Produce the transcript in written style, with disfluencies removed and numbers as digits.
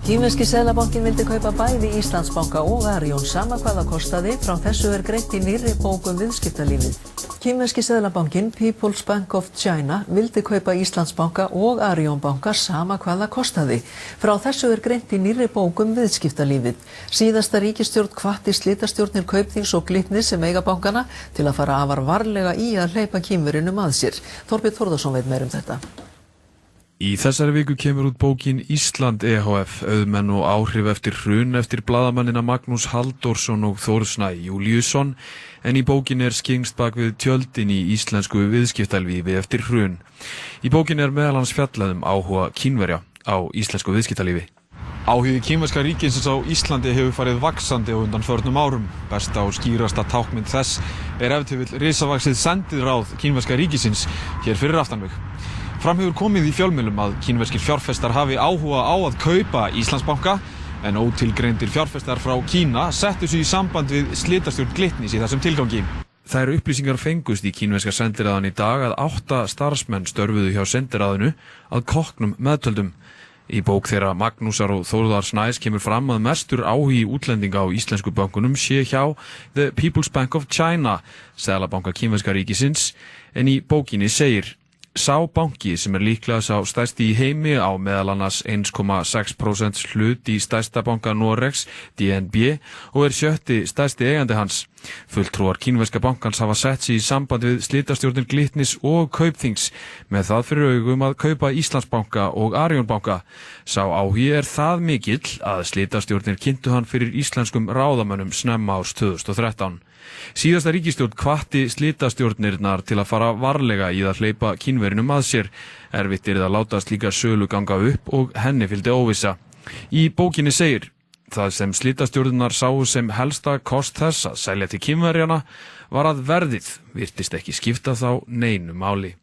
Kínverski seðlabankinn vildi kaupa bæði Íslandsbanka og Arion sama hvað það kostaði. Frá þessu greint í nýrri bók viðskiptalífið. Kínverski seðlabankinn People's Bank of China vildi kaupa Íslandsbanka og Arion banka sama hvað það kostaði. Frá þessu greint í nýrri bók viðskiptalífið. Síðasta ríkisstjórn hvatti slitastjórnir Kaupþings og Glitnis sem eiga bankana til að fara afar varlega í að hleypa Kínverjunum að sér. Þorbjörn Þórðarsson veit meir þetta. Í þessari viku kemur út bókin Ísland EHF, auðmenn og áhrif eftir hrun eftir blaðamannina Magnús Halldórsson og Þórð Snæ Júlíusson, en í bókin skyggnst bak við tjöldin í íslensku viðskiptalífi eftir hrun. Í bókin meðal annars fjallað áhuga Kínverja á íslensku viðskiptalífi. Áhugi kínverska ríkisins á Íslandi hefur farið vaxandi á undanförnum árum. Besta og skýrasta táknmynd þess ef til vill risavaxið sendiráð kínverska ríkisins hér fyrir aftan mig. Fram hefur komið í fjölmiðlum að kínverskir fjárfestar hafi áhuga á að kaupa Íslandsbanka, en ótilgreindir fjárfestar frá Kína settu sig í samband við slitastjórn Glitnis í þessum tilgangi. Þær upplýsingar fengust í kínverska sendiráðinu í dag að 8 starfsmenn störfuðu hjá sendiráðinu að kokknum meðtöldum. Í bók þeirra Magnúsar og Þórðar Snæs kemur fram að mestur áhugi útlendinga á íslensku bankunum sé hjá The People's Bank of China, seðlabanka kínverska ríkisins, en í bókinni segir: Sá banki sem líklega sá stærsti í heimi á meðal annars 1,6% hlut í stærsta banka Noregs, DNB, og 7. stærsti eigandi hans. Fulltrúar kínverska bankans hafa sett sig í samband við slitastjórnir Glitnis og Kaupþings með það fyrir augum að kaupa Íslandsbanka og Arion banka. Sá áhugi það mikill að slitastjórnir kynntu hann fyrir íslenskum ráðamönnum snemma árs 2013. Síðasta ríkisstjórn hvatti slitastjórnirnar til að fara varlega í að hleypa Kínverjunum að sér. Erfitt að láta slíka sölu ganga upp og henni fylgdi óvissa. Í bókinni segir: Það sem slitastjórnirnar sáu sem helsta kost þess að selja til Kínverjana var að verðið virtist ekki skipta þá neinu máli.